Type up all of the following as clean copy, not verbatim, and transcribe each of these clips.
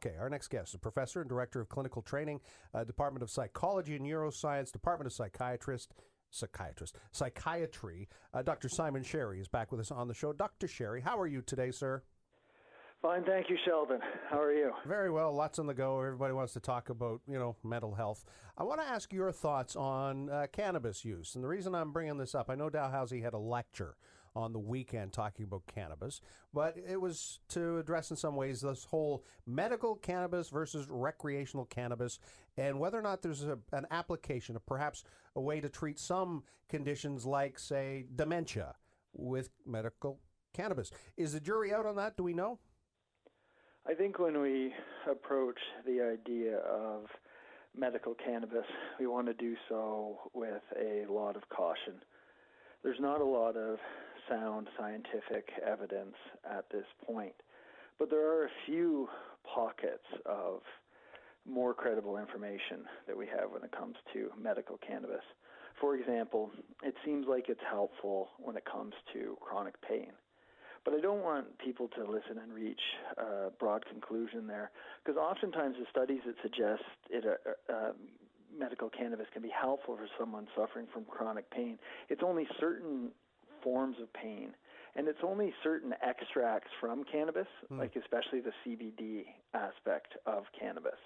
Okay, our next guest is a professor and director of clinical training, Department of Psychology and Neuroscience, Department of Psychiatry. Dr. Simon Sherry is back with us on the show. Dr. Sherry, how are you today, sir? Fine, thank you, Sheldon. How are you? Very well. Lots on the go. Everybody wants to talk about, mental health. I want to ask your thoughts on cannabis use. And the reason I'm bringing this up, I know Dalhousie had a lecture on the weekend talking about cannabis, but it was to address in some ways this whole medical cannabis versus recreational cannabis and whether or not there's an application, perhaps a way to treat some conditions like, say, dementia with medical cannabis. Is the jury out on that? Do we know? I think when we approach the idea of medical cannabis, we want to do so with a lot of caution. There's not a lot of sound scientific evidence at this point, but there are a few pockets of more credible information that we have when it comes to medical cannabis. For example, it seems like it's helpful when it comes to chronic pain. But I don't want people to listen and reach a broad conclusion there, because oftentimes the studies that suggest medical cannabis can be helpful for someone suffering from chronic pain, it's only certain forms of pain, and it's only certain extracts from cannabis, like especially the CBD aspect of cannabis.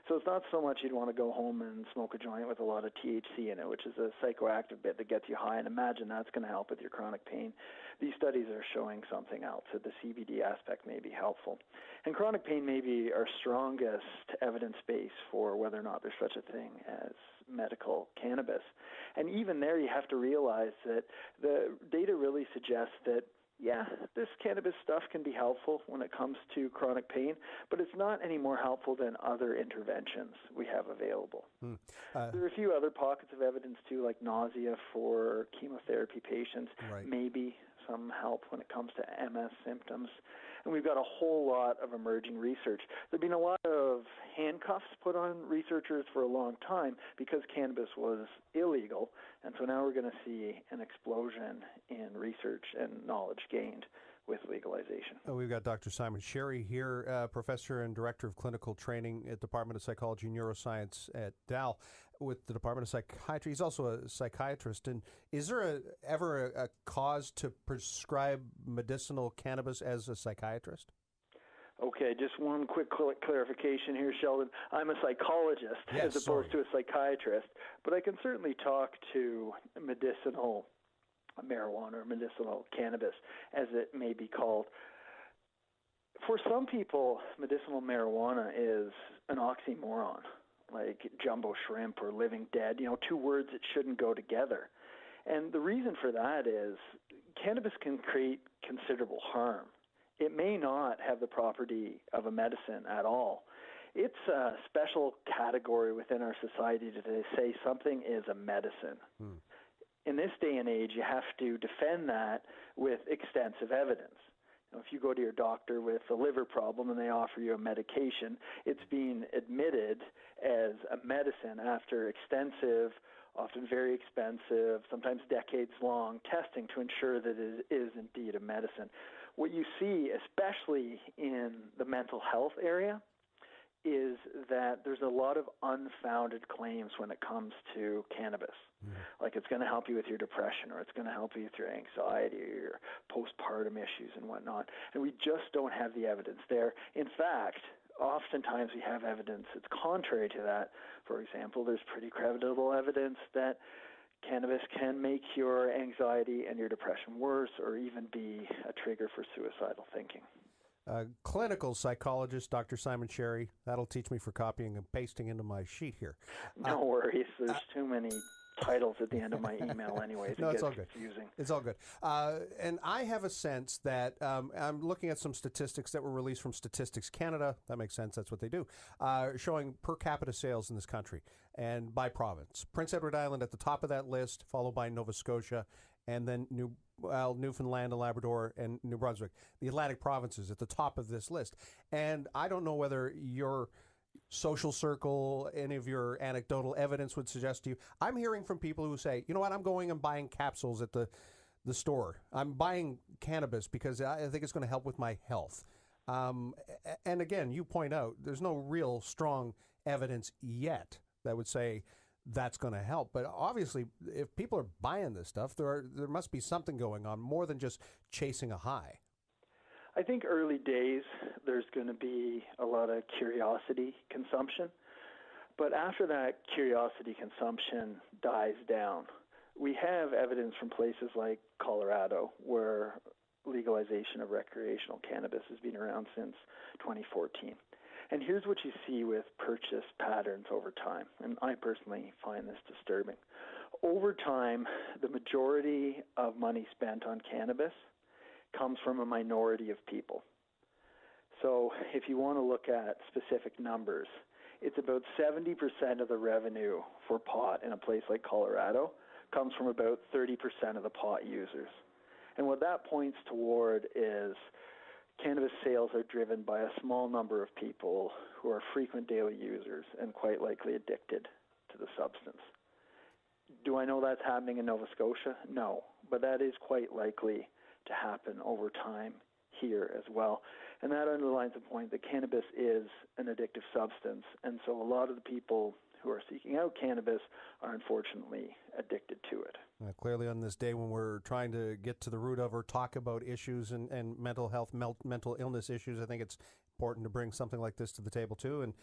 So it's not so much you'd want to go home and smoke a joint with a lot of THC in it, which is a psychoactive bit that gets you high, and imagine that's going to help with your chronic pain. These studies are showing something else, that the CBD aspect may be helpful. And chronic pain may be our strongest evidence base for whether or not there's such a thing as medical cannabis. And even there, you have to realize that the data really suggests that this cannabis stuff can be helpful when it comes to chronic pain, but it's not any more helpful than other interventions we have available. There are a few other pockets of evidence, too, like nausea for chemotherapy patients, maybe some help when it comes to MS symptoms. And we've got a whole lot of emerging research. There have been a lot of handcuffs put on researchers for a long time because cannabis was illegal. And so now we're going to see an explosion in research and knowledge gained with legalization. We've got Dr. Simon Sherry here, professor and director of clinical training at Department of Psychology and Neuroscience at Dal with the Department of Psychiatry. He's also a psychiatrist. And is there ever a cause to prescribe medicinal cannabis as a psychiatrist? Okay, just one quick clarification here, Sheldon. I'm a psychologist as opposed to a psychiatrist, but I can certainly talk to medicinal marijuana or medicinal cannabis, as it may be called. For some people, medicinal marijuana is an oxymoron, like jumbo shrimp or living dead, two words that shouldn't go together. And the reason for that is cannabis can create considerable harm. It may not have the property of a medicine at all. It's a special category within our society to say something is a medicine. In this day and age, you have to defend that with extensive evidence. If you go to your doctor with a liver problem and they offer you a medication, it's being admitted as a medicine after extensive, often very expensive, sometimes decades-long testing to ensure that it is indeed a medicine. What you see, especially in the mental health area, is that there's a lot of unfounded claims when it comes to cannabis. Like it's going to help you with your depression, or it's going to help you with your anxiety or your postpartum issues and whatnot. And we just don't have the evidence there. In fact, oftentimes we have evidence that's contrary to that. For example, there's pretty credible evidence that cannabis can make your anxiety and your depression worse, or even be a trigger for suicidal thinking. Clinical psychologist, Dr. Simon Sherry. That'll teach me for copying and pasting into my sheet here. No worries. There's too many titles at the end of my email anyways. No, it's all confusing. Good. It's all good. And I have a sense that I'm looking at some statistics that were released from Statistics Canada. That makes sense. That's what they do. Showing per capita sales in this country and by province. Prince Edward Island at the top of that list, followed by Nova Scotia, and then Newfoundland and Labrador and New Brunswick. The Atlantic provinces at the top of this list. And I don't know whether your social circle, any of your anecdotal evidence would suggest to you. I'm hearing from people who say, you know what, I'm going and buying capsules at the store. I'm buying cannabis because I think it's going to help with my health. And again, you point out there's no real strong evidence yet that would say that's going to help. But obviously, if people are buying this stuff, there must be something going on more than just chasing a high. I think early days, there's going to be a lot of curiosity consumption. But after that curiosity consumption dies down, we have evidence from places like Colorado, where legalization of recreational cannabis has been around since 2014. And here's what you see with purchase patterns over time, and I personally find this disturbing. Over time, the majority of money spent on cannabis comes from a minority of people. So if you want to look at specific numbers, it's about 70% of the revenue for pot in a place like Colorado comes from about 30% of the pot users. And what that points toward is cannabis sales are driven by a small number of people who are frequent daily users and quite likely addicted to the substance. Do I know that's happening in Nova Scotia? No, but that is quite likely to happen over time here as well. And that underlines the point that cannabis is an addictive substance, and so a lot of the people who are seeking out cannabis are unfortunately addicted to it. Clearly on this day when we're trying to get to the root of or talk about issues and mental health, mental illness issues, I think it's important to bring something like this to the table too. And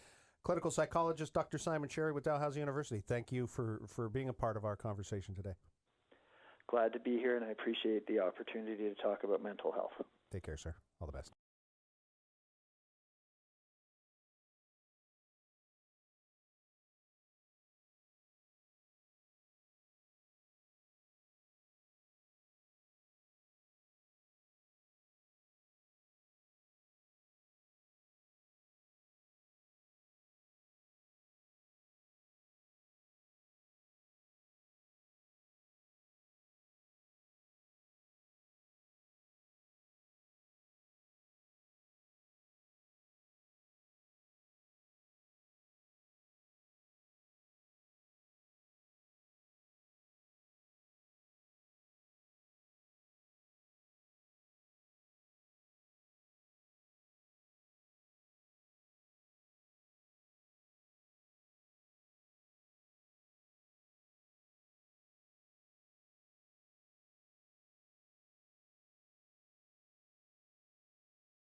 clinical psychologist Dr. Simon Sherry with Dalhousie University, thank you for being a part of our conversation today. Glad to be here, and I appreciate the opportunity to talk about mental health. Take care, sir. All the best.